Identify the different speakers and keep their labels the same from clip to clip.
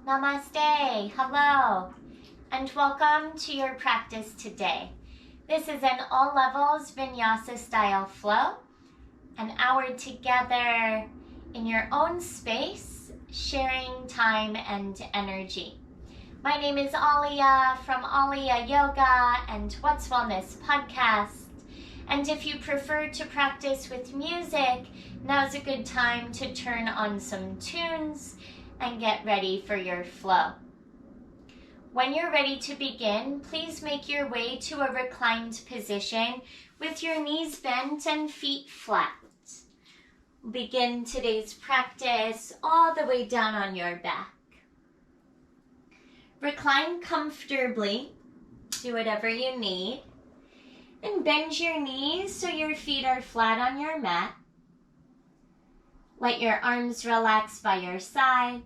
Speaker 1: Namaste, hello, and welcome to your practice today. This is an all levels Vinyasa style flow, an hour together in your own space, sharing time and energy. My name is Alia from Alia Yoga and What's Wellness podcast. And if you prefer to practice with music, now's a good time to turn on some tunes and get ready for your flow. When you're ready to begin, please make your way to a reclined position with your knees bent and feet flat. Begin today's practice all the way down on your back. Recline comfortably, do whatever you need, and bend your knees so your feet are flat on your mat. Let your arms relax by your sides.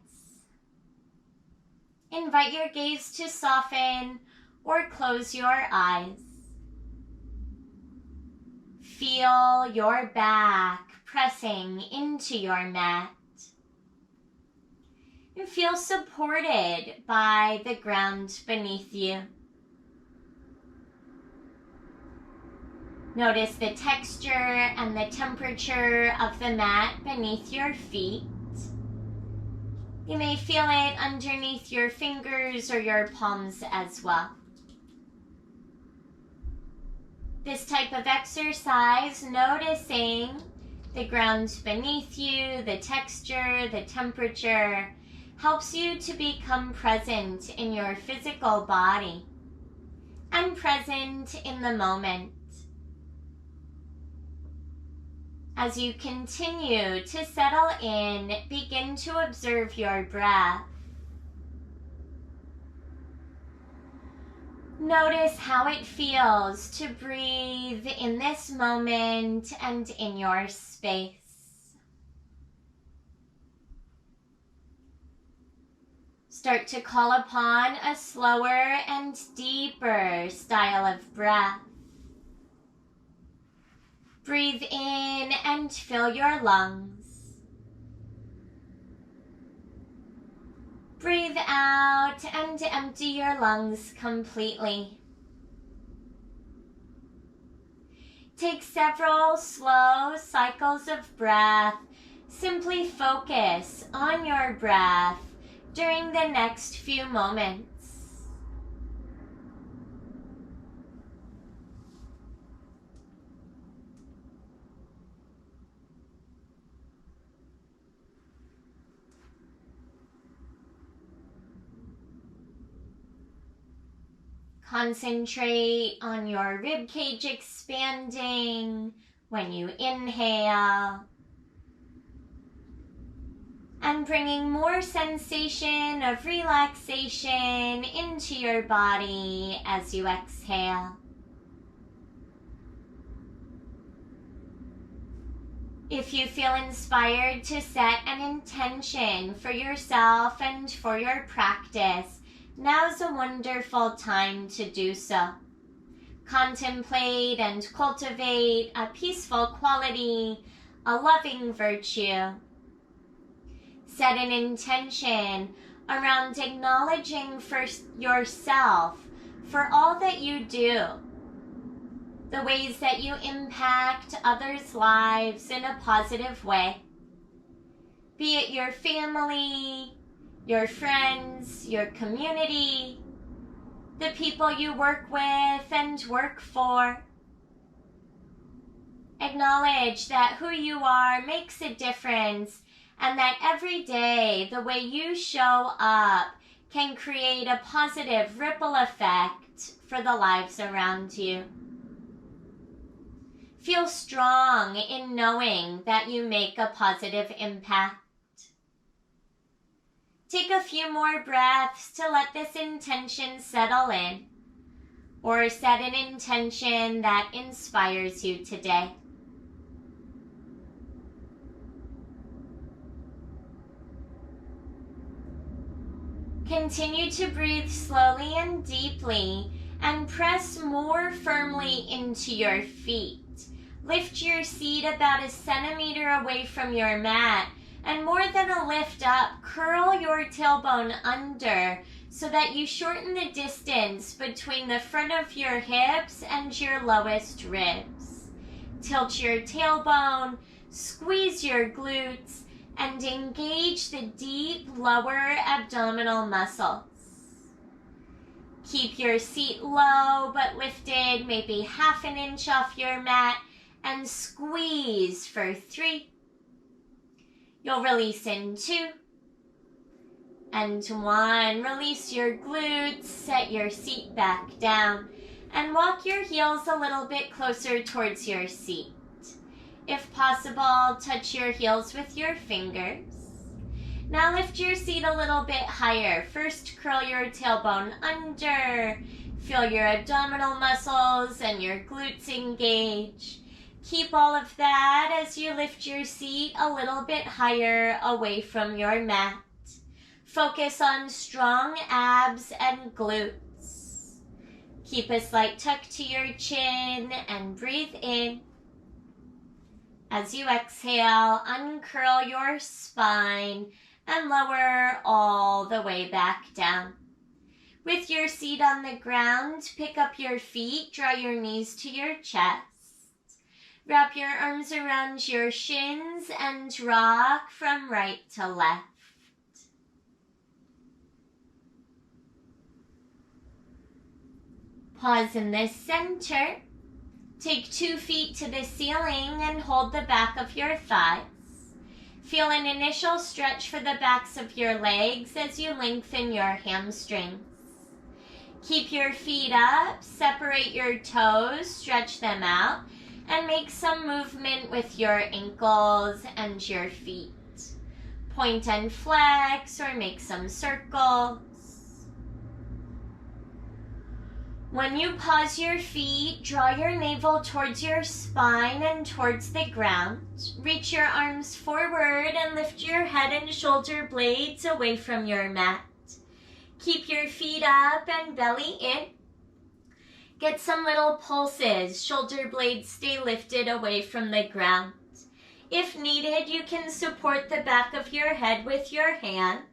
Speaker 1: Invite your gaze to soften or close your eyes. Feel your back pressing into your mat. And feel supported by the ground beneath you. Notice the texture and the temperature of the mat beneath your feet. You may feel it underneath your fingers or your palms as well. This type of exercise, noticing the ground beneath you, the texture, the temperature, helps you to become present in your physical body and present in the moment. As you continue to settle in, begin to observe your breath. Notice how it feels to breathe in this moment and in your space. Start to call upon a slower and deeper style of breath. Breathe in and fill your lungs. Breathe out and empty your lungs completely. Take several slow cycles of breath. Simply focus on your breath during the next few moments. Concentrate on your rib cage expanding when you inhale and bringing more sensation of relaxation into your body as you exhale. If you feel inspired to set an intention for yourself and for your practice, now's a wonderful time to do so. Contemplate and cultivate a peaceful quality, a loving virtue. Set an intention around acknowledging for yourself for all that you do, the ways that you impact others' lives in a positive way. Be it your family, your friends, your community, the people you work with and work for. Acknowledge that who you are makes a difference and that every day the way you show up can create a positive ripple effect for the lives around you. Feel strong in knowing that you make a positive impact. Take a few more breaths to let this intention settle in, or set an intention that inspires you today. Continue to breathe slowly and deeply and press more firmly into your feet. Lift your seat about a centimeter away from your mat And more than a lift up, curl your tailbone under so that you shorten the distance between the front of your hips and your lowest ribs. Tilt your tailbone, squeeze your glutes, and engage the deep lower abdominal muscles. Keep your seat low but lifted, maybe half an inch off your mat, and squeeze for 3. You'll release in 2 and 1. Release your glutes, set your seat back down, and walk your heels a little bit closer towards your seat. If possible, touch your heels with your fingers. Now lift your seat a little bit higher. First, curl your tailbone under. Feel your abdominal muscles and your glutes engage. Keep all of that as you lift your seat a little bit higher away from your mat. Focus on strong abs and glutes. Keep a slight tuck to your chin and breathe in. As you exhale, uncurl your spine and lower all the way back down. With your seat on the ground, pick up your feet, draw your knees to your chest. Wrap your arms around your shins and rock from right to left. Pause in the center. Take 2 feet to the ceiling and hold the back of your thighs. Feel an initial stretch for the backs of your legs as you lengthen your hamstrings. Keep your feet up, separate your toes, stretch them out, and make some movement with your ankles and your feet. Point and flex or make some circles. When you pause your feet, draw your navel towards your spine and towards the ground. Reach your arms forward and lift your head and shoulder blades away from your mat. Keep your feet up and belly in. Get some little pulses. Shoulder blades stay lifted away from the ground. If needed, you can support the back of your head with your hands.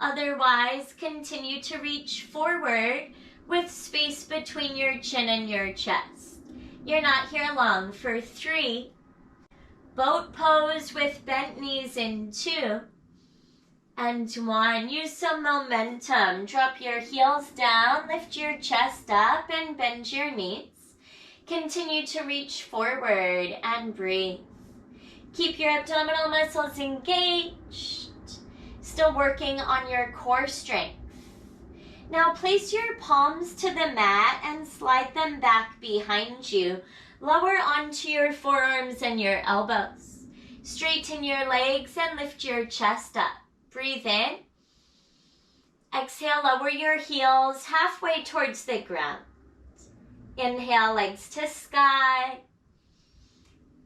Speaker 1: Otherwise, continue to reach forward with space between your chin and your chest. You're not here long for 3. Boat pose with bent knees in 2 and 1. Use some momentum. Drop your heels down, lift your chest up, and bend your knees. Continue to reach forward and breathe. Keep your abdominal muscles engaged. Still working on your core strength. Now place your palms to the mat and slide them back behind you. Lower onto your forearms and your elbows. Straighten your legs and lift your chest up. Breathe in. Exhale, lower your heels halfway towards the ground. Inhale, legs to sky.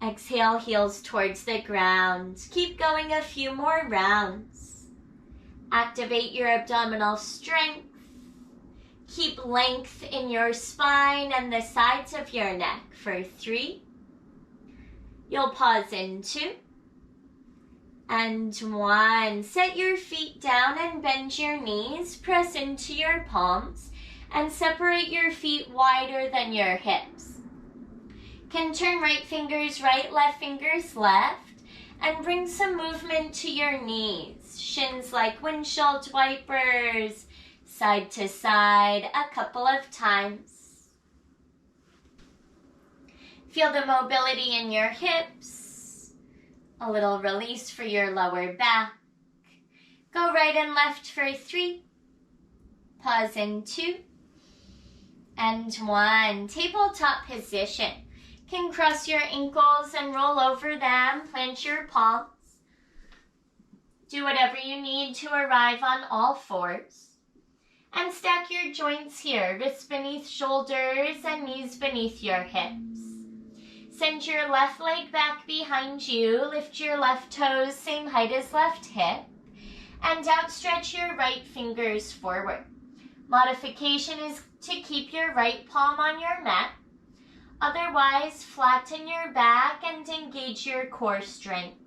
Speaker 1: Exhale, heels towards the ground. Keep going a few more rounds. Activate your abdominal strength. Keep length in your spine and the sides of your neck for 3. You'll pause in 2 and 1. Set your feet down and bend your knees. Press into your palms and separate your feet wider than your hips. Can turn right fingers right, left fingers left, and bring some movement to your knees. Shins like windshield wipers. Side to side a couple of times. Feel the mobility in your hips. A little release for your lower back. Go right and left for 3. Pause in 2 and 1. Tabletop position. Can cross your ankles and roll over them. Plant your palms. Do whatever you need to arrive on all 4s. And stack your joints here, wrists beneath shoulders and knees beneath your hips. Send your left leg back behind you, lift your left toes same height as left hip, and outstretch your right fingers forward. Modification is to keep your right palm on your mat. Otherwise, flatten your back and engage your core strength.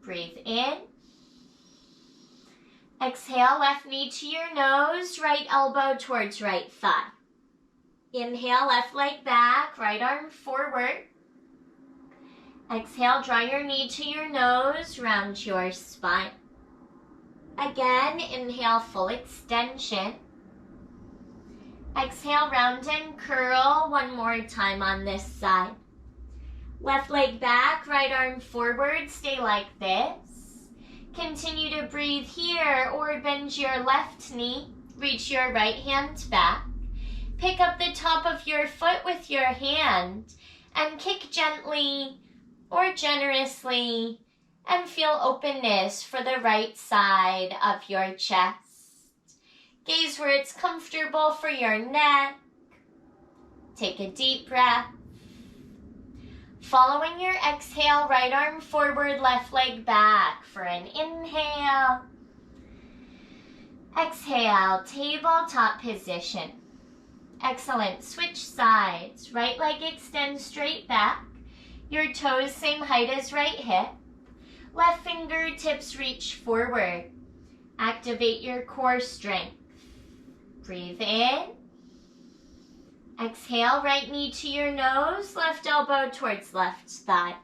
Speaker 1: Breathe in. Exhale, left knee to your nose, right elbow towards right thigh. Inhale, left leg back, right arm forward. Exhale, draw your knee to your nose, round your spine. Again, inhale, full extension. Exhale, round and curl. One more time on this side. Left leg back, right arm forward. Stay like this. Continue to breathe here or bend your left knee. Reach your right hand back. Pick up the top of your foot with your hand and kick gently or generously and feel openness for the right side of your chest. Gaze where it's comfortable for your neck. Take a deep breath. Following your exhale, right arm forward, left leg back for an inhale. Exhale, tabletop position. Excellent. Switch sides. Right leg extends straight back. Your toes same height as right hip. Left fingertips reach forward. Activate your core strength. Breathe in. Exhale, right knee to your nose, left elbow towards left thigh.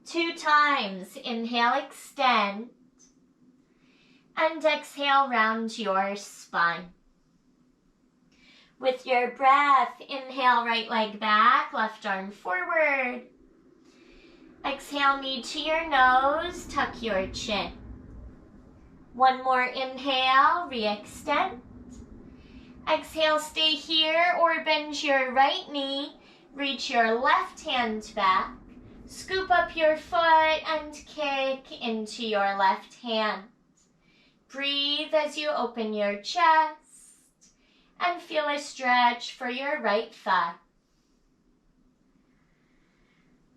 Speaker 1: 2 times. Inhale, extend. And exhale, round your spine. With your breath, inhale, right leg back, left arm forward. Exhale, knee to your nose, tuck your chin. One more inhale, re-extend. Exhale, stay here or bend your right knee, reach your left hand back, scoop up your foot and kick into your left hand. Breathe as you open your chest and feel a stretch for your right thigh.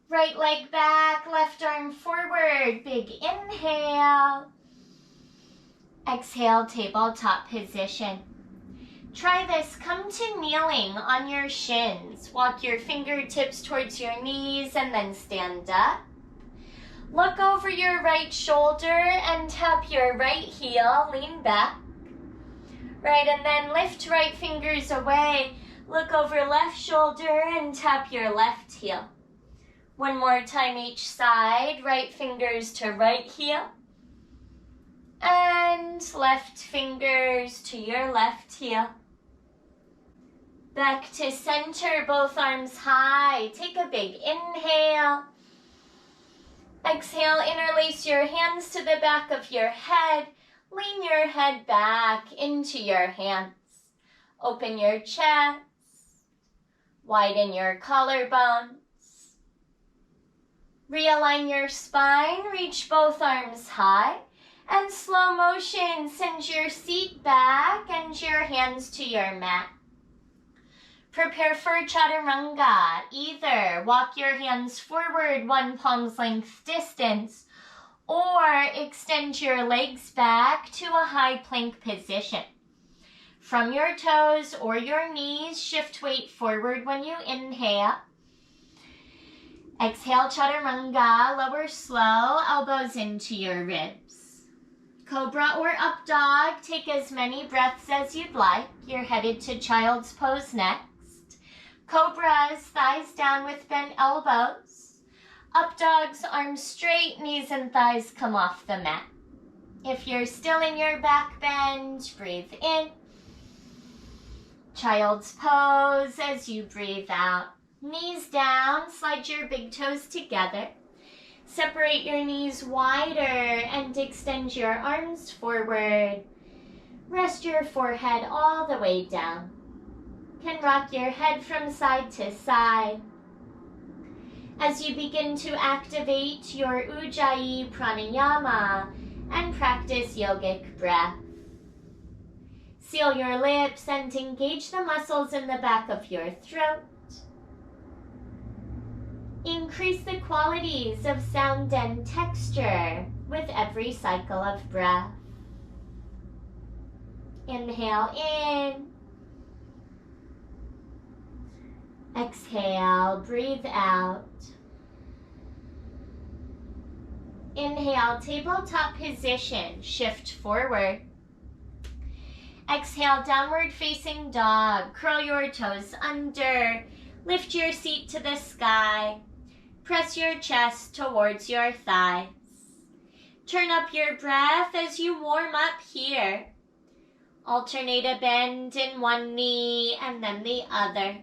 Speaker 1: Right leg back, left arm forward, big inhale. Exhale, tabletop position. Try this. Come to kneeling on your shins. Walk your fingertips towards your knees and then stand up. Look over your right shoulder and tap your right heel. Lean back. Right, and then lift right fingers away. Look over left shoulder and tap your left heel. One more time each side. Right fingers to right heel. And left fingers to your left heel. Back to center, both arms high. Take a big inhale. Exhale, interlace your hands to the back of your head. Lean your head back into your hands. Open your chest. Widen your collarbones. Realign your spine. Reach both arms high. And slow motion, send your seat back and your hands to your mat. Prepare for chaturanga. Either walk your hands forward 1 palm's length distance or extend your legs back to a high plank position. From your toes or your knees, shift weight forward when you inhale. Exhale, chaturanga, lower slow, elbows into your ribs. Cobra or up dog, take as many breaths as you'd like. You're headed to child's pose next. Cobras, thighs down with bent elbows. Up dogs, arms straight, knees and thighs come off the mat. If you're still in your back bend, breathe in. Child's pose as you breathe out. Knees down, slide your big toes together. Separate your knees wider and extend your arms forward. Rest your forehead all the way down. Can rock your head from side to side. As you begin to activate your Ujjayi pranayama and practice yogic breath. Seal your lips and engage the muscles in the back of your throat. Increase the qualities of sound and texture with every cycle of breath. Inhale in. Exhale, breathe out. Inhale, tabletop position, shift forward. Exhale, downward facing dog. Curl your toes under. Lift your seat to the sky. Press your chest towards your thighs. Turn up your breath as you warm up here. Alternate a bend in one knee and then the other.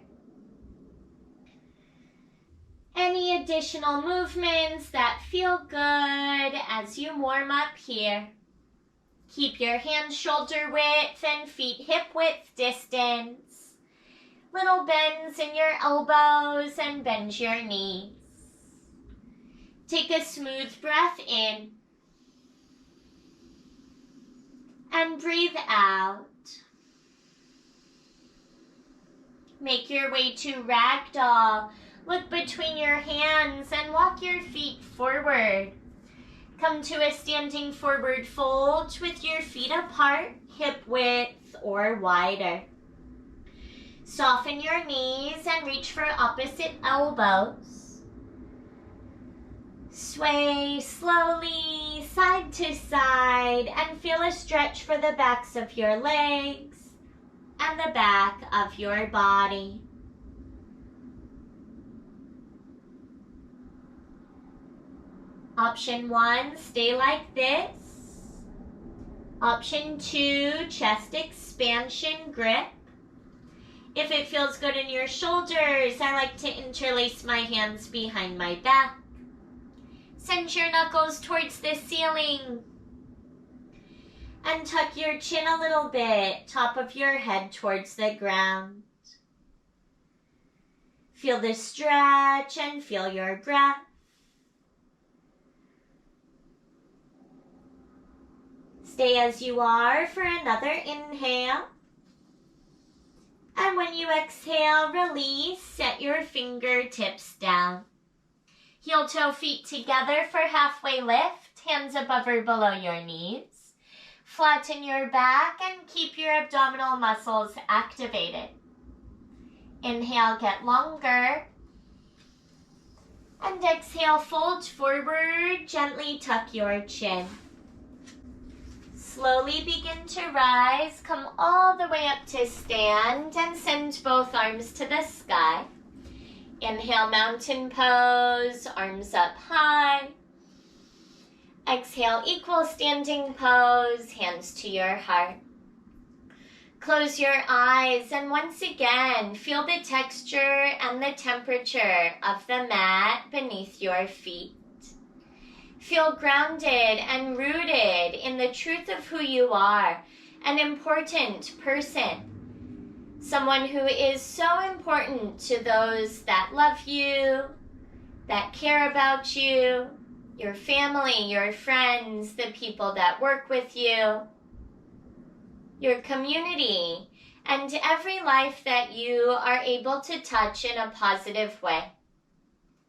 Speaker 1: Any additional movements that feel good as you warm up here. Keep your hands shoulder width and feet hip width distance. Little bends in your elbows and bend your knees. Take a smooth breath in. And breathe out. Make your way to ragdoll. Look between your hands and walk your feet forward. Come to a standing forward fold with your feet apart, hip width or wider. Soften your knees and reach for opposite elbows. Sway slowly side to side and feel a stretch for the backs of your legs and the back of your body. Option 1, stay like this. Option 2, chest expansion grip. If it feels good in your shoulders, I like to interlace my hands behind my back. Send your knuckles towards the ceiling. And tuck your chin a little bit, top of your head towards the ground. Feel the stretch and feel your breath. Stay as you are for another inhale. And when you exhale, release, set your fingertips down. Heel toe feet together for halfway lift, hands above or below your knees. Flatten your back and keep your abdominal muscles activated. Inhale, get longer. And exhale, fold forward, gently tuck your chin. Slowly begin to rise, come all the way up to stand and send both arms to the sky. Inhale, mountain pose, arms up high. Exhale, equal standing pose, hands to your heart. Close your eyes and once again, feel the texture and the temperature of the mat beneath your feet. Feel grounded and rooted in the truth of who you are, an important person. Someone who is so important to those that love you, that care about you, your family, your friends, the people that work with you, your community, and every life that you are able to touch in a positive way.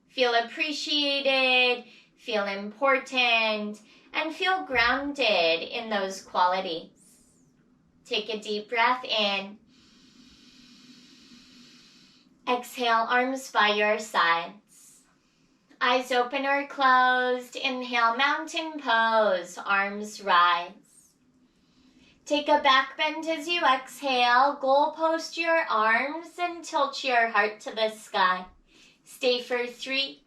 Speaker 1: Feel appreciated, feel important, and feel grounded in those qualities. Take a deep breath in. Exhale, arms by your sides. Eyes open or closed. Inhale, mountain pose, arms rise. Take a back bend as you exhale. Goal post your arms and tilt your heart to the sky. Stay for 3.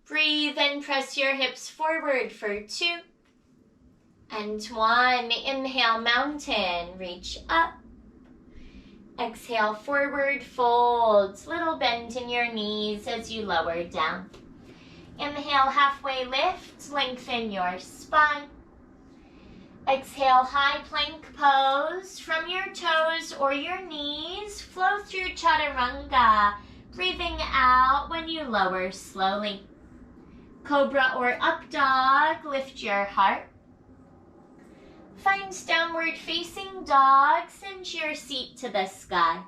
Speaker 1: Breathe and press your hips forward for 2. And 1. Inhale, mountain, reach up. Exhale, forward fold. Little bend in your knees as you lower down. Inhale, halfway lift, lengthen your spine. Exhale, high plank pose. From your toes or your knees, flow through chaturanga, breathing out when you lower slowly. Cobra or up dog, lift your heart. Find downward facing dog, send your seat to the sky.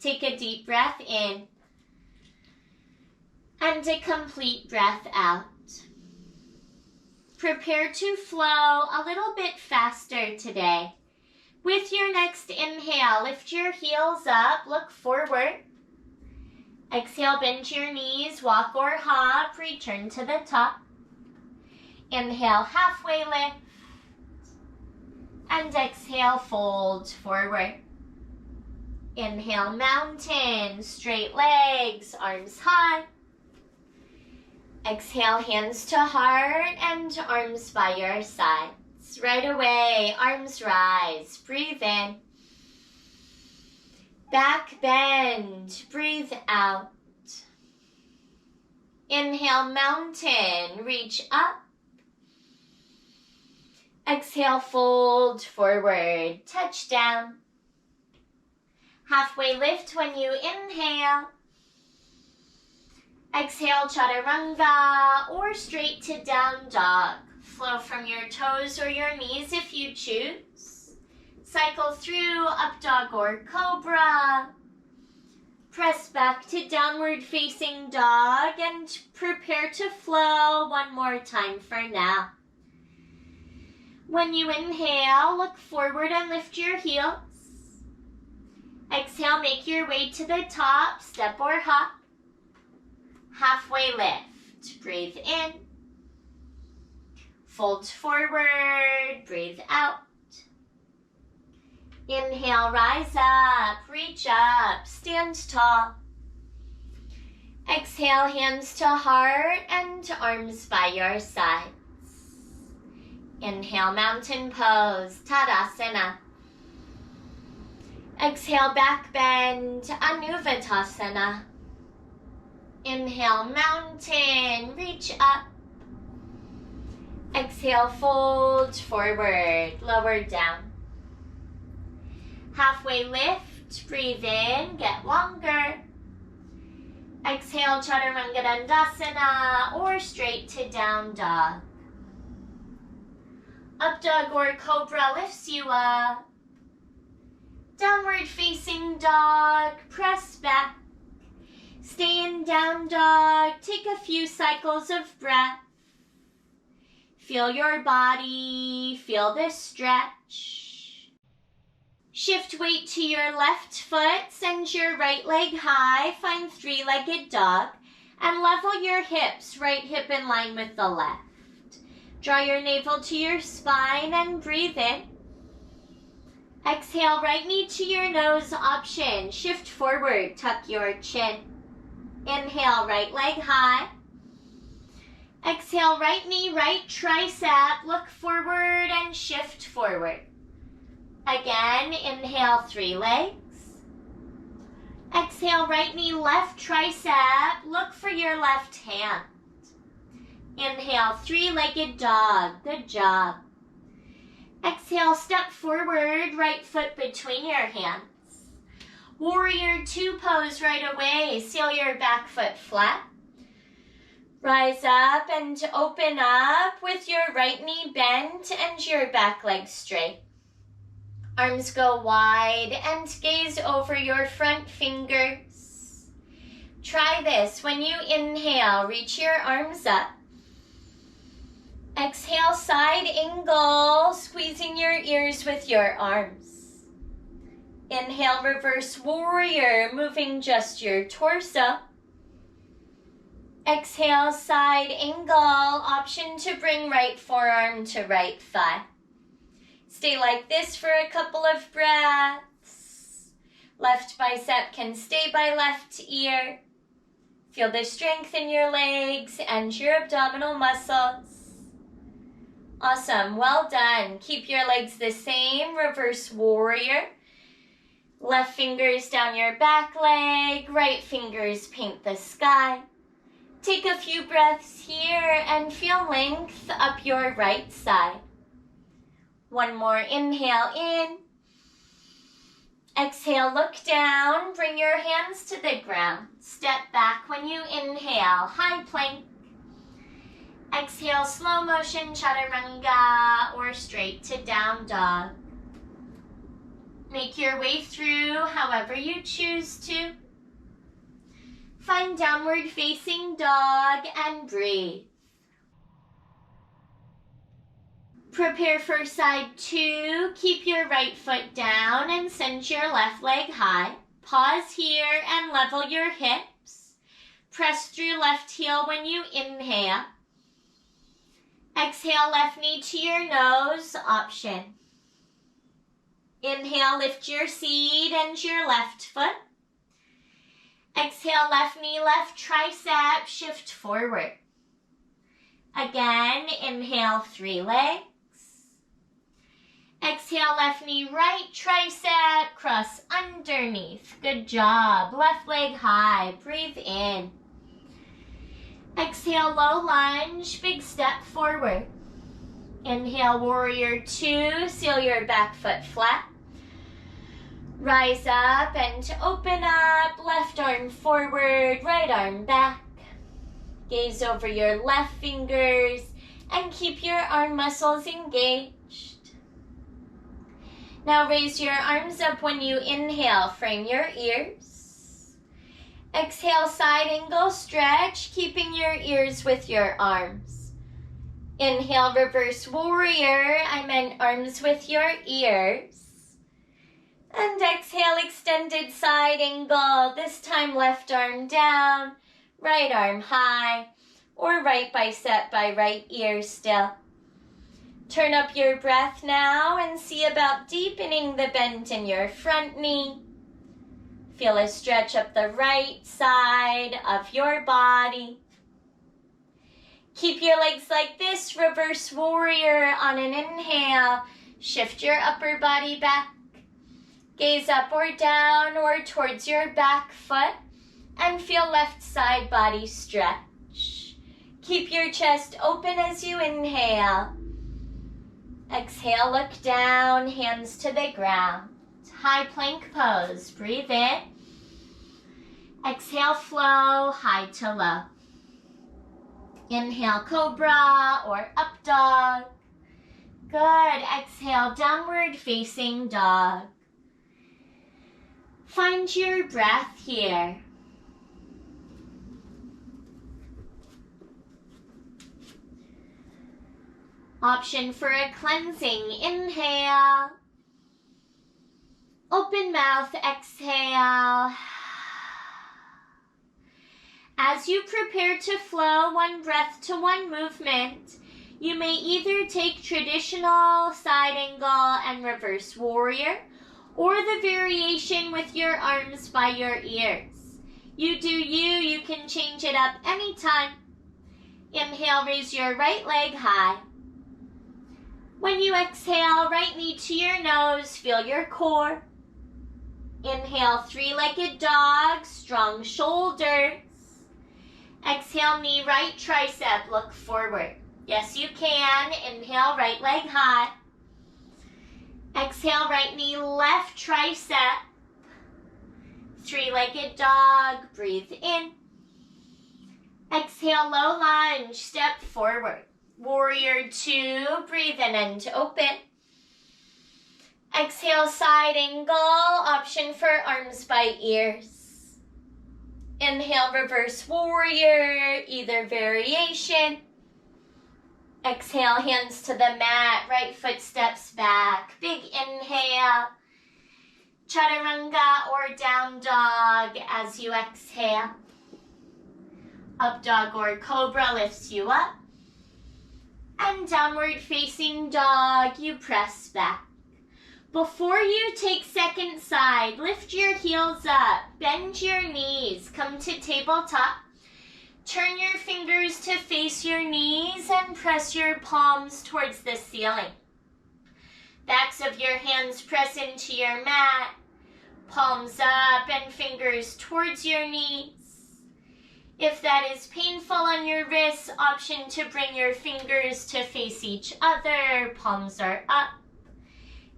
Speaker 1: Take a deep breath in and a complete breath out. Prepare to flow a little bit faster today. With your next inhale, lift your heels up, look forward. Exhale, bend your knees, walk or hop, return to the top. Inhale, halfway lift. And exhale, fold forward. Inhale, mountain, straight legs, arms high. Exhale, hands to heart and arms by your sides. Right away, arms rise. Breathe in. Back bend. Breathe out. Inhale, mountain. Reach up. Exhale, fold forward. Touch down. Halfway lift when you inhale. Exhale, chaturanga or straight to down dog. Flow from your toes or your knees if you choose. Cycle through up dog or cobra. Press back to downward facing dog and prepare to flow one more time for now. When you inhale, look forward and lift your heels. Exhale, make your way to the top, step or hop. Halfway lift, breathe in. Fold forward, breathe out. Inhale, rise up, reach up, stand tall. Exhale, hands to heart and arms by your sides. Inhale, mountain pose, Tadasana. Exhale, back bend, Anuvatasana. Inhale, mountain, reach up. Exhale, fold forward, lower down. Halfway lift, breathe in, get longer. Exhale, Chaturanga Dandasana or straight to down dog. Up dog or cobra lifts you up. Downward facing dog, press back. Stay in down dog, take a few cycles of breath. Feel your body, feel this stretch. Shift weight to your left foot, send your right leg high, find three-legged dog, and level your hips, right hip in line with the left. Draw your navel to your spine and breathe in. Exhale, right knee to your nose option. Shift forward, tuck your chin. Inhale, right leg high. Exhale, right knee, right tricep. Look forward and shift forward. Again, inhale, three legs. Exhale, right knee, left tricep. Look for your left hand. Inhale, three-legged dog. Good job. Exhale, step forward, right foot between your hands. Warrior two pose right away. Seal your back foot flat. Rise up and open up with your right knee bent and your back leg straight. Arms go wide and gaze over your front fingers. Try this. When you inhale, reach your arms up. Exhale, side angle, squeezing your ears with your arms. Inhale, reverse warrior, moving just your torso. Exhale, side angle, option to bring right forearm to right thigh. Stay like this for a couple of breaths. Left bicep can stay by left ear. Feel the strength in your legs and your abdominal muscles. Awesome, well done. Keep your legs the same, reverse warrior. Left fingers down your back leg, right fingers paint the sky. Take a few breaths here and feel length up your right side. One more inhale in. Exhale, look down, bring your hands to the ground. Step back when you inhale, high plank. Exhale, slow motion chaturanga or straight to down dog. Make your way through however you choose to. Find downward facing dog and breathe. Prepare for side two. Keep your right foot down and send your left leg high. Pause here and level your hips. Press through left heel when you inhale. Exhale, left knee to your nose, option. Inhale, lift your seat and your left foot. Exhale, left knee, left tricep, shift forward. Again, inhale, 3 legs. Exhale, left knee, right tricep, cross underneath. Good job. Left leg high, breathe in. Exhale, low lunge, big step forward. Inhale, warrior 2, seal your back foot flat. Rise up and open up, left arm forward, right arm back. Gaze over your left fingers and keep your arm muscles engaged. Now raise your arms up when you inhale, frame your ears. Exhale, side angle stretch, keeping your ears with your arms. Inhale, reverse warrior, I meant arms with your ears. And exhale, extended side angle, this time left arm down, right arm high, or right bicep by right ear still. Turn up your breath now and see about deepening the bend in your front knee. Feel a stretch up the right side of your body. Keep your legs like this, reverse warrior on an inhale. Shift your upper body back. Gaze up or down or towards your back foot and feel left side body stretch. Keep your chest open as you inhale. Exhale, look down, hands to the ground. High plank pose, breathe in. Exhale, flow, high to low. Inhale, cobra or up dog. Good, exhale, downward facing dog. Find your breath here. Option for a cleansing, inhale. Open mouth, exhale. As you prepare to flow one breath to one movement, you may either take traditional side angle and reverse warrior, or the variation with your arms by your ears. You do you can change it up anytime. Inhale, raise your right leg high. When you exhale, right knee to your nose, feel your core. Inhale, 3-legged dog, strong shoulders. Exhale, knee right tricep, look forward. Yes, you can. Inhale, right leg high. Exhale, right knee, left tricep. 3-legged dog, breathe in. Exhale, low lunge, step forward. Warrior 2, breathe in and open. Exhale, side angle, option for arms by ears. Inhale, reverse warrior, either variation. Exhale, hands to the mat, right foot steps back. Big inhale. Chaturanga or down dog as you exhale. Up dog or cobra lifts you up. And downward facing dog, you press back. Before you take second side, lift your heels up, bend your knees, come to tabletop. Turn your fingers to face your knees and press your palms towards the ceiling. Backs of your hands press into your mat, palms up and fingers towards your knees. If that is painful on your wrists, option to bring your fingers to face each other, palms are up.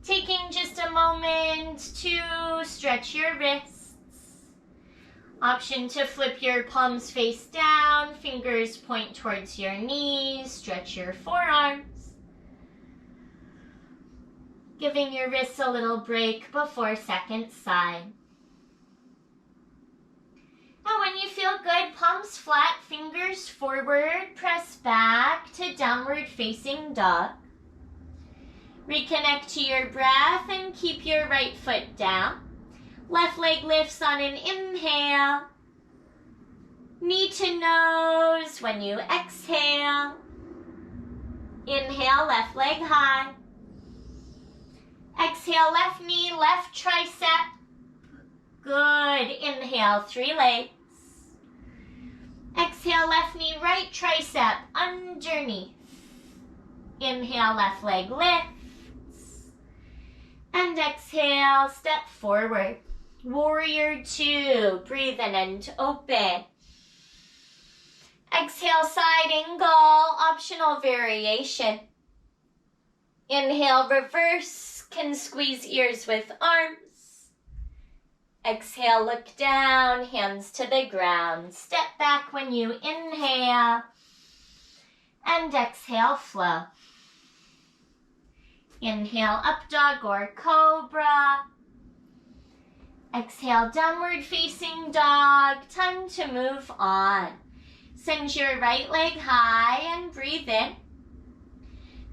Speaker 1: Taking just a moment to stretch your wrists. Option to flip your palms face down, fingers point towards your knees, stretch your forearms. Giving your wrists a little break before second side. Now when you feel good, palms flat, fingers forward, press back to downward facing dog. Reconnect to your breath and keep your right foot down. Left leg lifts on an inhale. Knee to nose when you exhale. Inhale, left leg high. Exhale, left knee, left tricep. Good. Inhale, 3 legs. Exhale, left knee, right tricep underneath. Inhale, left leg lifts. And exhale, step forward. Warrior 2. Breathe in and open. Exhale, side angle, optional variation. Inhale, reverse, can squeeze ears with arms. Exhale, look down, hands to the ground. Step back when you inhale. And exhale, flow. Inhale, up dog or cobra. Exhale, downward facing dog. Time to move on. Send your right leg high and breathe in.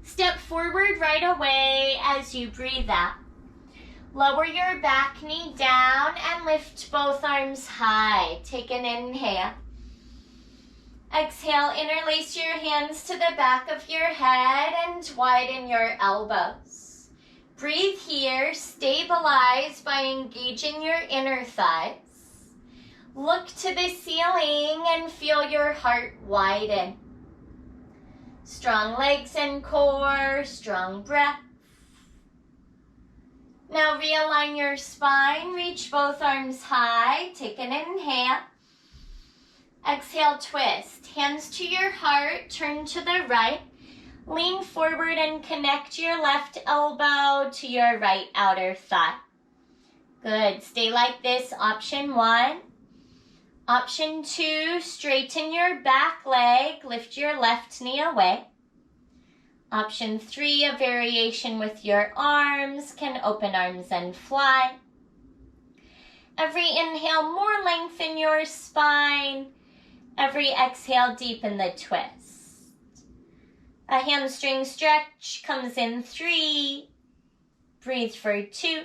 Speaker 1: Step forward right away as you breathe out. Lower your back knee down and lift both arms high. Take an inhale. Exhale, interlace your hands to the back of your head and widen your elbows. Breathe here, stabilize by engaging your inner thighs. Look to the ceiling and feel your heart widen. Strong legs and core, strong breath. Now realign your spine, reach both arms high, take an inhale. Exhale, twist, hands to your heart, turn to the right. Lean forward and connect your left elbow to your right outer thigh. Good, stay like this, option 1. Option 2, straighten your back leg, lift your left knee away. Option 3, a variation with your arms, can open arms and fly. Every inhale, more length in your spine. Every exhale, deepen the twist. A hamstring stretch comes in 3. Breathe for 2.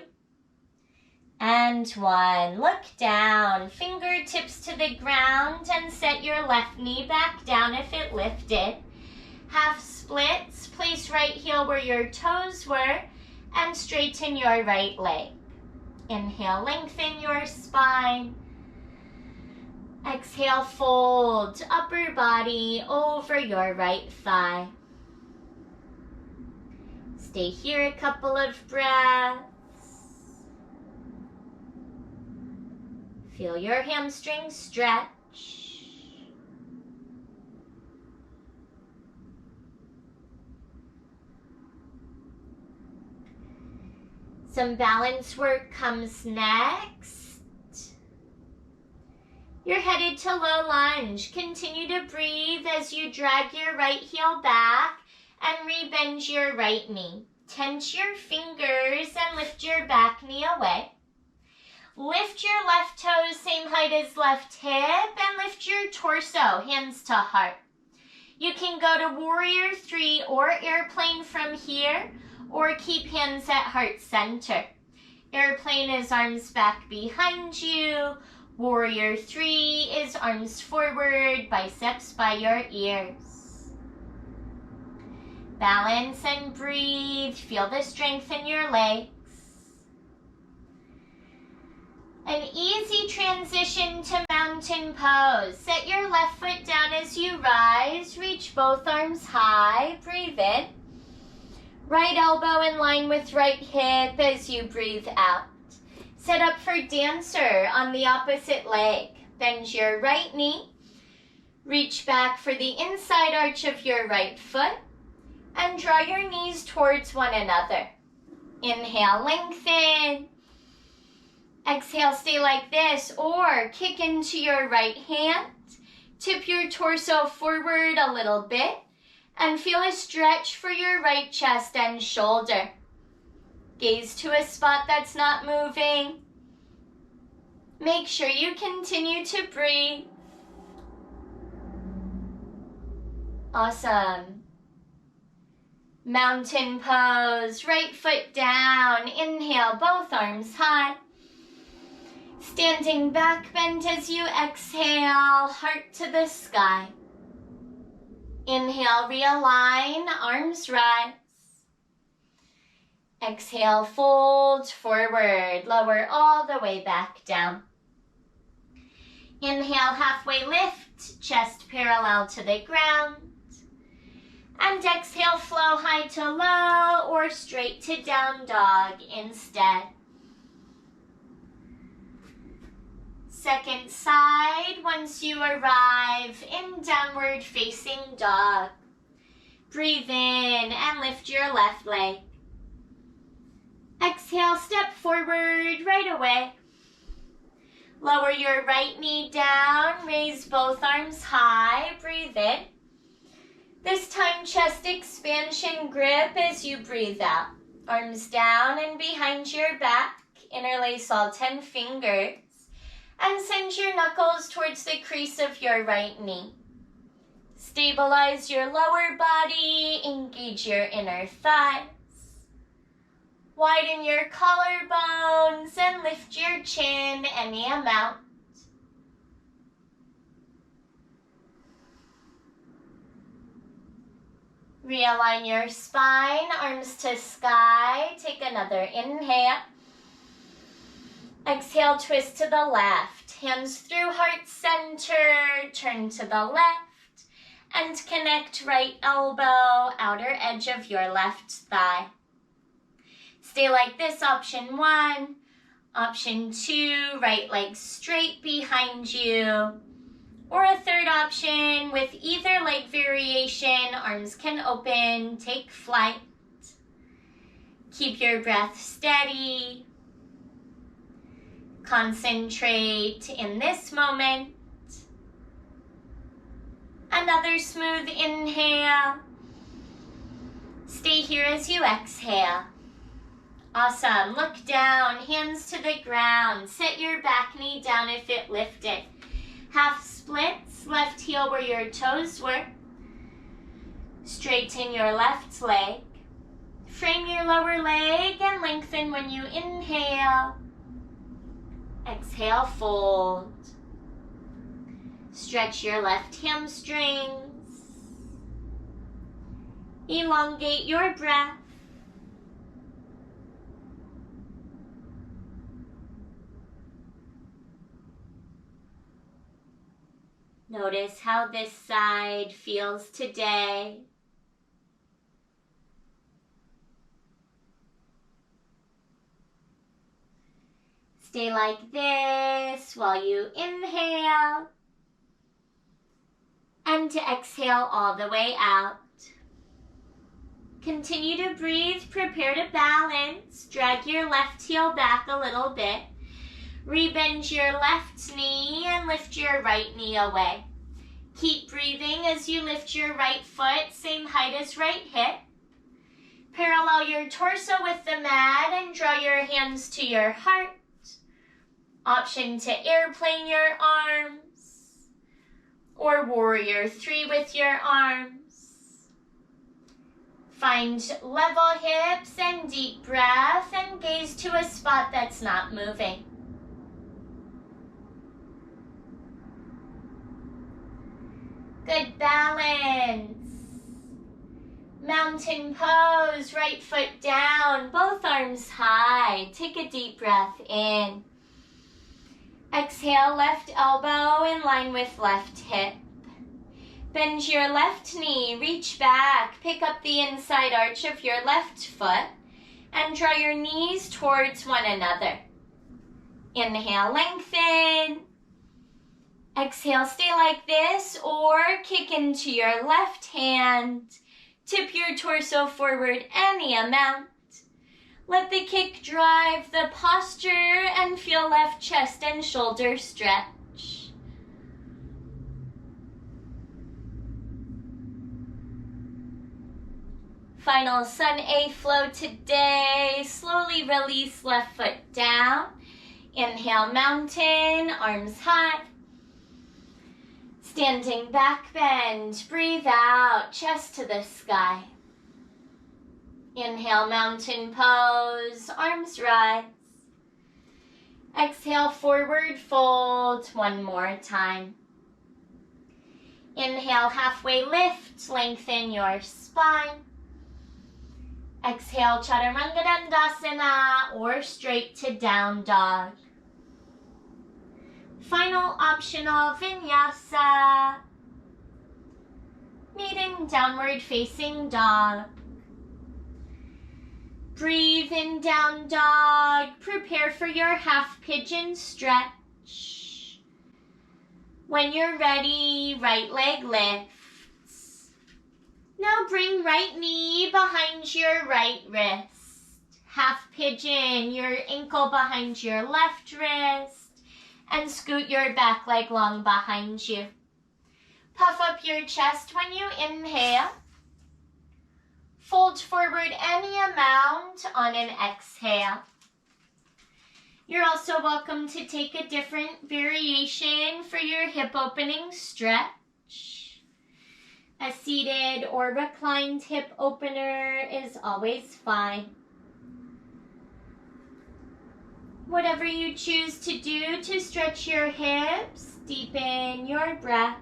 Speaker 1: And 1. Look down, fingertips to the ground and set your left knee back down if it lifted. Half splits, place right heel where your toes were and straighten your right leg. Inhale, lengthen your spine. Exhale, fold upper body over your right thigh. Stay here a couple of breaths. Feel your hamstrings stretch. Some balance work comes next. You're headed to low lunge. Continue to breathe as you drag your right heel back and rebend your right knee. Tense your fingers and lift your back knee away. Lift your left toes same height as left hip and lift your torso, hands to heart. You can go to warrior 3 or airplane from here, or keep hands at heart center. Airplane is arms back behind you. Warrior 3 is arms forward, biceps by your ears. Balance and breathe. Feel the strength in your legs. An easy transition to mountain pose. Set your left foot down as you rise. Reach both arms high. Breathe in. Right elbow in line with right hip as you breathe out. Set up for dancer on the opposite leg. Bend your right knee. Reach back for the inside arch of your right foot. And draw your knees towards one another. Inhale, lengthen. Exhale, stay like this, or kick into your right hand. Tip your torso forward a little bit. And feel a stretch for your right chest and shoulder. Gaze to a spot that's not moving. Make sure you continue to breathe. Awesome. Mountain pose, right foot down. Inhale, both arms high. Standing back bend as you exhale, heart to the sky. Inhale, realign, arms rise. Exhale, fold forward, lower all the way back down. Inhale, halfway lift, chest parallel to the ground. And exhale, flow high to low or straight to down dog instead. Second side, once you arrive in downward facing dog. Breathe in and lift your left leg. Exhale, step forward right away. Lower your right knee down, raise both arms high, breathe in. This time, chest expansion grip as you breathe out. Arms down and behind your back, interlace all 10 fingers. And send your knuckles towards the crease of your right knee. Stabilize your lower body, engage your inner thighs. Widen your collarbones and lift your chin any amount. Realign your spine, arms to sky. Take another inhale. Exhale, twist to the left. Hands through heart center, turn to the left. And connect right elbow, outer edge of your left thigh. Stay like this, option 1. Option 2, right leg straight behind you. Or a third option, with either leg variation, arms can open, take flight. Keep your breath steady. Concentrate in this moment. Another smooth inhale. Stay here as you exhale. Awesome. Look down, hands to the ground. Set your back knee down if it lifted. Half splits, left heel where your toes were. Straighten your left leg. Frame your lower leg and lengthen when you inhale. Exhale, fold. Stretch your left hamstrings. Elongate your breath. Notice how this side feels today. Stay like this while you inhale. And to exhale all the way out. Continue to breathe, prepare to balance. Drag your left heel back a little bit. Rebend your left knee and lift your right knee away. Keep breathing as you lift your right foot, same height as right hip. Parallel your torso with the mat and draw your hands to your heart. Option to airplane your arms or warrior 3 with your arms. Find level hips and deep breath and gaze to a spot that's not moving. Good balance. Mountain pose, right foot down, both arms high. Take a deep breath in. Exhale, left elbow in line with left hip. Bend your left knee, reach back, pick up the inside arch of your left foot, and draw your knees towards one another. Inhale, lengthen. Exhale, stay like this, or kick into your left hand. Tip your torso forward any amount. Let the kick drive the posture and feel left chest and shoulder stretch. Final Sun A flow today. Slowly release left foot down. Inhale, mountain, arms high. Standing back bend, breathe out, chest to the sky. Inhale, mountain pose, arms rise. Exhale, forward fold, one more time. Inhale, halfway lift, lengthen your spine. Exhale, Chaturanga Dandasana or straight to down dog. Final optional Vinyasa. Meeting downward facing dog. Breathe in down dog. Prepare for your half pigeon stretch. When you're ready, right leg lifts. Now bring right knee behind your right wrist. Half pigeon, your ankle behind your left wrist. And scoot your back leg long behind you. Puff up your chest when you inhale. Fold forward any amount on an exhale. You're also welcome to take a different variation for your hip opening stretch. A seated or reclined hip opener is always fine. Whatever you choose to do to stretch your hips, deepen your breath.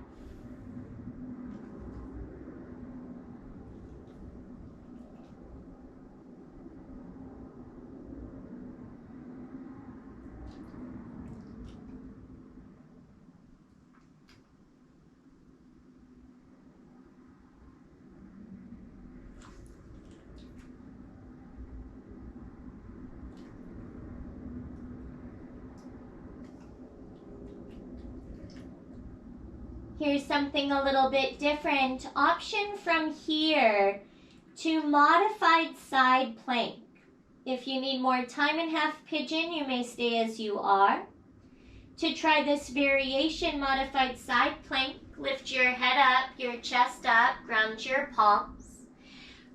Speaker 1: Here's something a little bit different. Option from here to modified side plank. If you need more time in half pigeon, you may stay as you are. To try this variation, modified side plank, lift your head up, your chest up, ground your palms.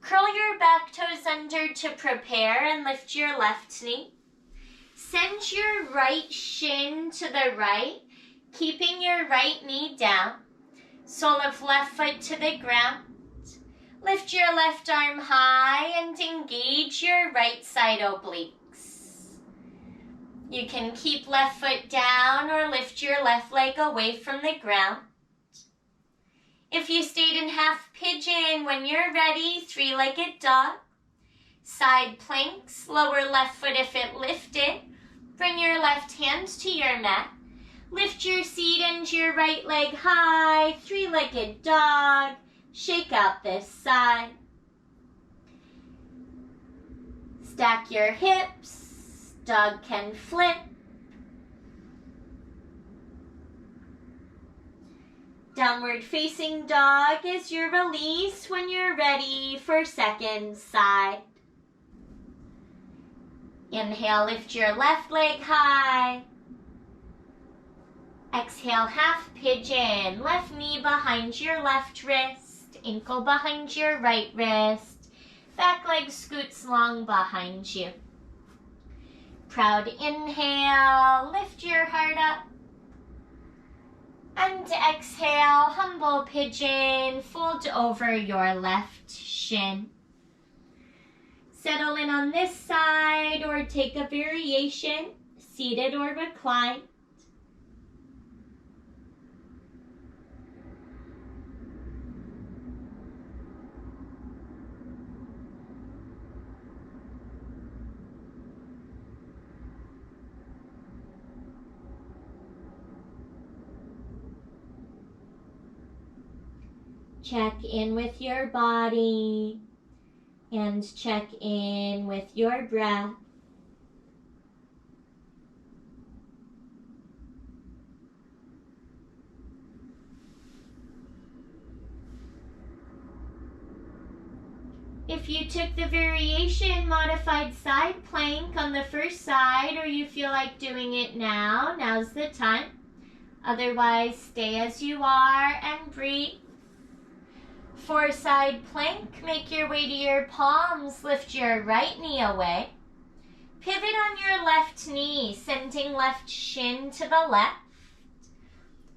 Speaker 1: Curl your back toes under to prepare and lift your left knee. Send your right shin to the right, keeping your right knee down. Sole of left foot to the ground. Lift your left arm high and engage your right side obliques. You can keep left foot down or lift your left leg away from the ground. If you stayed in half pigeon, when you're ready, three-legged dog. Side planks, lower left foot if it lifted. Bring your left hand to your mat. Lift your seat and your right leg high, three-legged dog. Shake out this side. Stack your hips, dog can flip. Downward facing dog is your release when you're ready for second side. Inhale, lift your left leg high. Exhale, half pigeon, left knee behind your left wrist, ankle behind your right wrist, back leg scoots long behind you. Proud inhale, lift your heart up. And exhale, humble pigeon, fold over your left shin. Settle in on this side or take a variation, seated or reclined. Check in with your body and check in with your breath. If you took the variation modified side plank on the first side or you feel like doing it now, now's the time. Otherwise, stay as you are and breathe. For side plank, make your way to your palms, lift your right knee away. Pivot on your left knee, sending left shin to the left.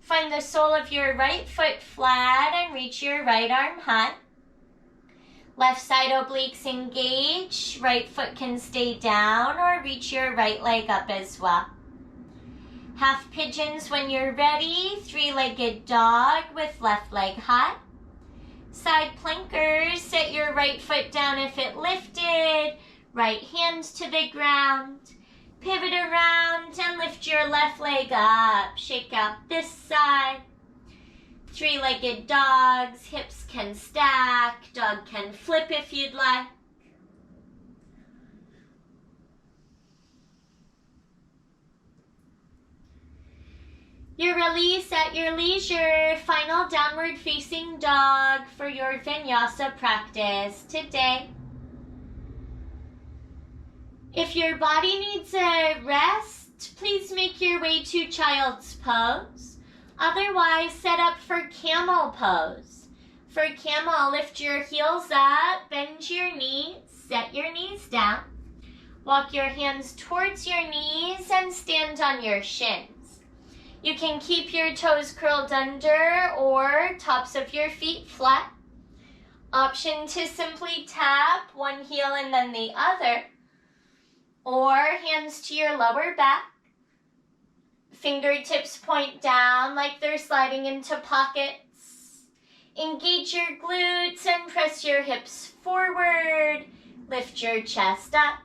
Speaker 1: Find the sole of your right foot flat and reach your right arm high. Left side obliques engage, right foot can stay down or reach your right leg up as well. Half pigeons when you're ready. Three-legged dog with left leg high. Side plankers, set your right foot down if it lifted. Right hand to the ground. Pivot around and lift your left leg up. Shake out this side. Three-legged dogs, hips can stack. Dog can flip if you'd like. Your release at your leisure. Final downward facing dog for your Vinyasa practice today. If your body needs a rest, please make your way to child's pose. Otherwise, set up for camel pose. For camel, lift your heels up, bend your knees, set your knees down. Walk your hands towards your knees and stand on your shins. You can keep your toes curled under or tops of your feet flat. Option to simply tap one heel and then the other, or hands to your lower back. Fingertips point down like they're sliding into pockets. Engage your glutes and press your hips forward. Lift your chest up.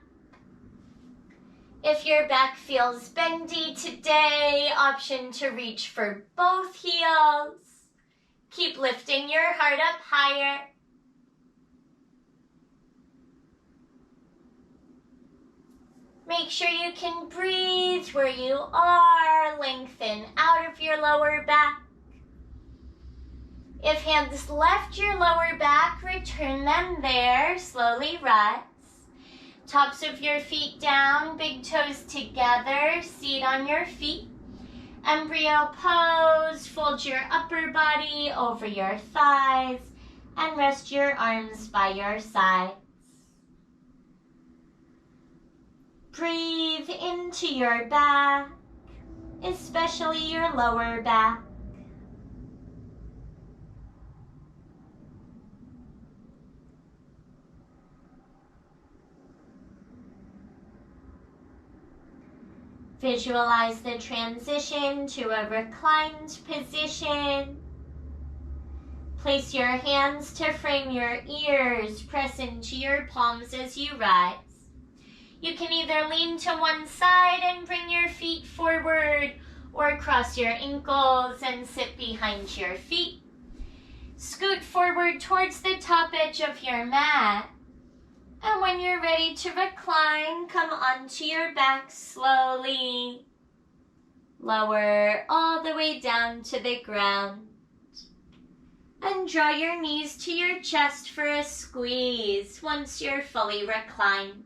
Speaker 1: If your back feels bendy today, option to reach for both heels. Keep lifting your heart up higher. Make sure you can breathe where you are. Lengthen out of your lower back. If hands left your lower back, return them there. Slowly rise. Tops of your feet down, big toes together, seat on your feet. Embryo pose, fold your upper body over your thighs and rest your arms by your sides. Breathe into your back, especially your lower back. Visualize the transition to a reclined position. Place your hands to frame your ears. Press into your palms as you rise. You can either lean to one side and bring your feet forward, or cross your ankles and sit behind your feet. Scoot forward towards the top edge of your mat. And when you're ready to recline, come onto your back slowly. Lower all the way down to the ground. And draw your knees to your chest for a squeeze once you're fully reclined.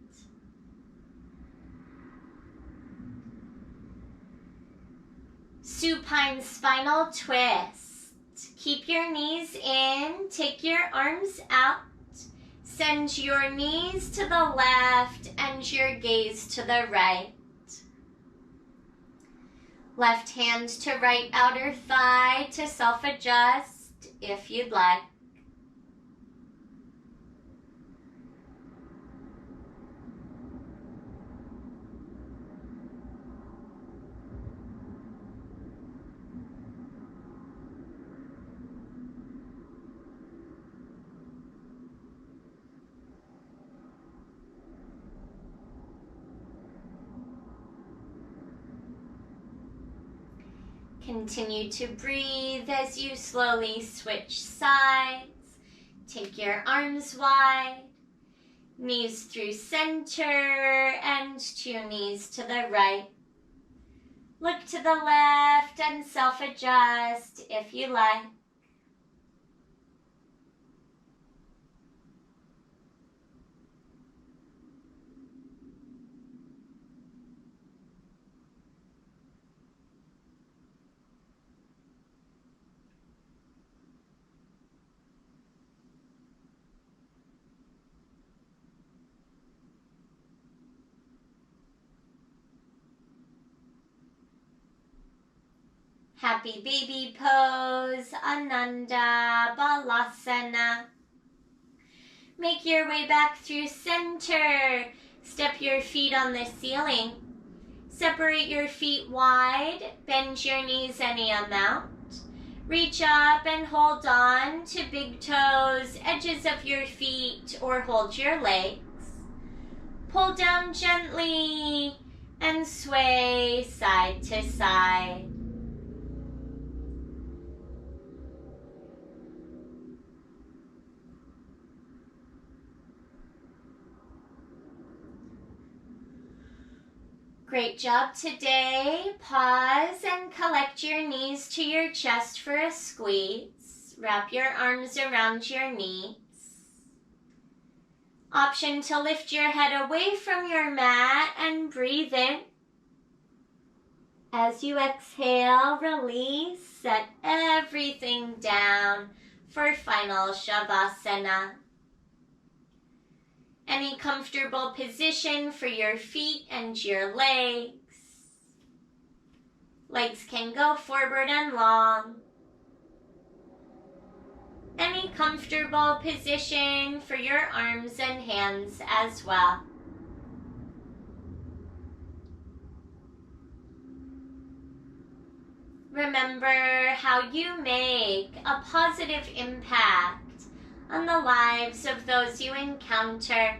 Speaker 1: Supine spinal twist. Keep your knees in, take your arms out. Send your knees to the left and your gaze to the right. Left hand to right outer thigh to self-adjust if you'd like. Continue to breathe as you slowly switch sides. Take your arms wide, knees through center, and two knees to the right. Look to the left and self-adjust if you like. Happy baby pose, Ananda Balasana. Make your way back through center. Step your feet on the ceiling. Separate your feet wide, bend your knees any amount. Reach up and hold on to big toes, edges of your feet, or hold your legs. Pull down gently and sway side to side. Great job today. Pause and collect your knees to your chest for a squeeze. Wrap your arms around your knees. Option to lift your head away from your mat and breathe in. As you exhale, release, set everything down for final Shavasana. Any comfortable position for your feet and your legs. Legs can go forward and long. Any comfortable position for your arms and hands as well. Remember how you make a positive impact on the lives of those you encounter,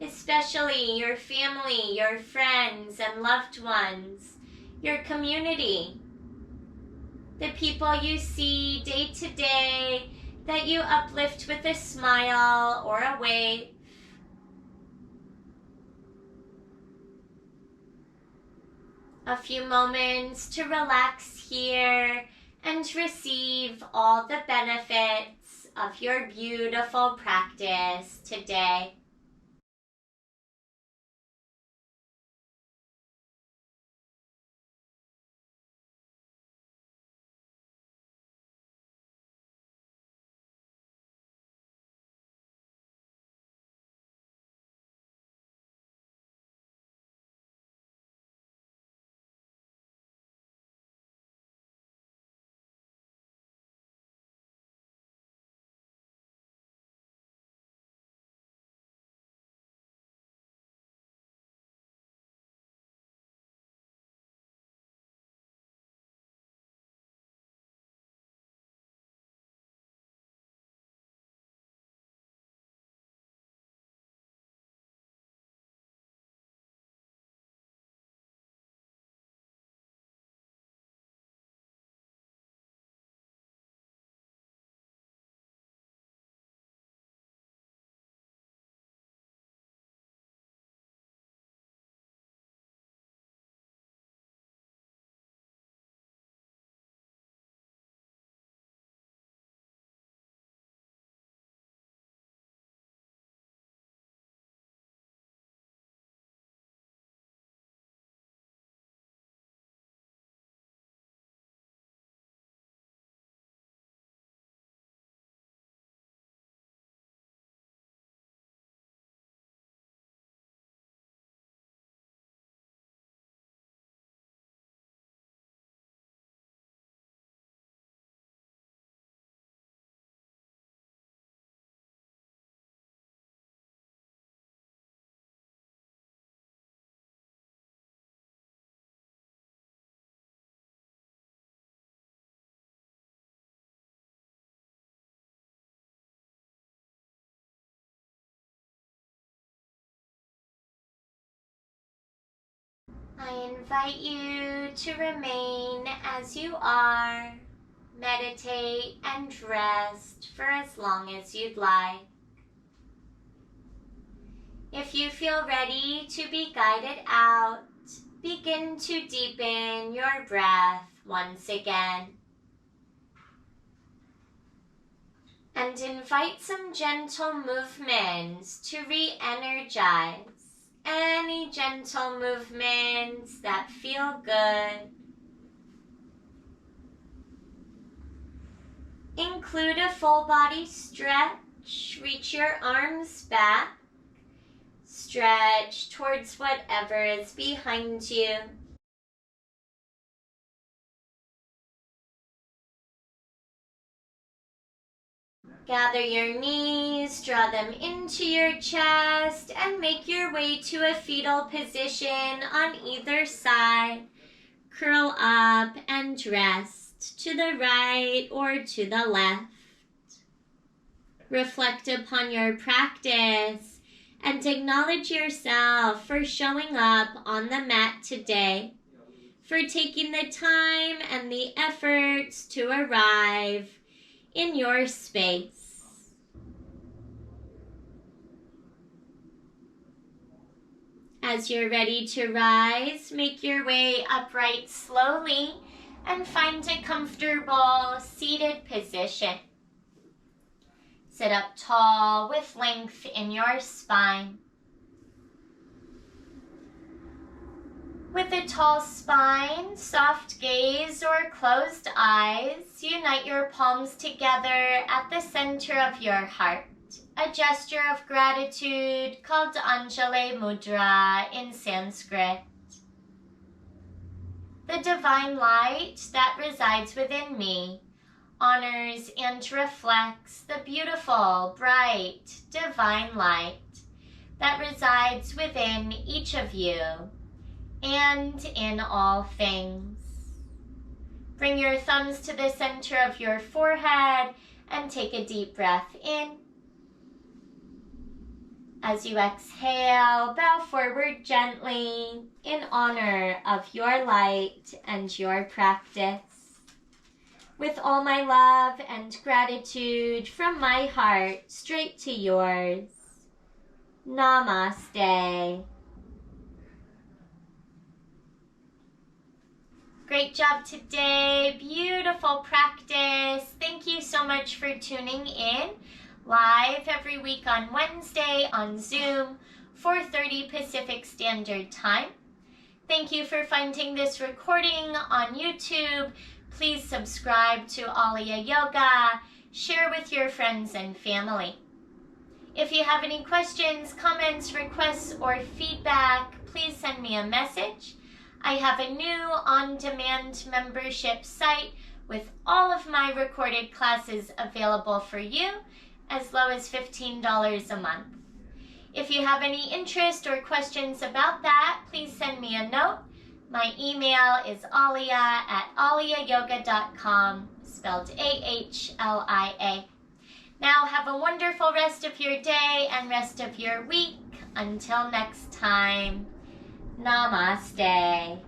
Speaker 1: especially your family, your friends and loved ones, your community, the people you see day to day that you uplift with a smile or a wave. A few moments to relax here and receive all the benefits of your beautiful practice today. I invite you to remain as you are, meditate and rest for as long as you'd like. If you feel ready to be guided out, begin to deepen your breath once again. And invite some gentle movements to re-energize. Any gentle movements that feel good. Include a full body stretch. Reach your arms back. Stretch towards whatever is behind you. Gather your knees, draw them into your chest, and make your way to a fetal position on either side. Curl up and rest to the right or to the left. Reflect upon your practice and acknowledge yourself for showing up on the mat today, for taking the time and the efforts to arrive in your space. As you're ready to rise, make your way upright slowly and find a comfortable seated position. Sit up tall with length in your spine. With a tall spine, soft gaze, or closed eyes, unite your palms together at the center of your heart, a gesture of gratitude called Anjali Mudra in Sanskrit. The divine light that resides within me honors and reflects the beautiful, bright, divine light that resides within each of you and in all things. Bring your thumbs to the center of your forehead and take a deep breath in. As you exhale, bow forward gently in honor of your light and your practice. With all my love and gratitude from my heart straight to yours. Namaste. Great job today. Beautiful practice. Thank you so much for tuning in live every week on Wednesday on Zoom, 4:30 Pacific Standard Time. Thank you for finding this recording on YouTube. Please subscribe to Alaya Yoga. Share with your friends and family. If you have any questions, comments, requests, or feedback, please send me a message. I have a new on-demand membership site with all of my recorded classes available for you, as low as $15 a month. If you have any interest or questions about that, please send me a note. My email is alia@aliayoga.com, spelled AHLIA. Now have a wonderful rest of your day and rest of your week. Until next time, Namaste.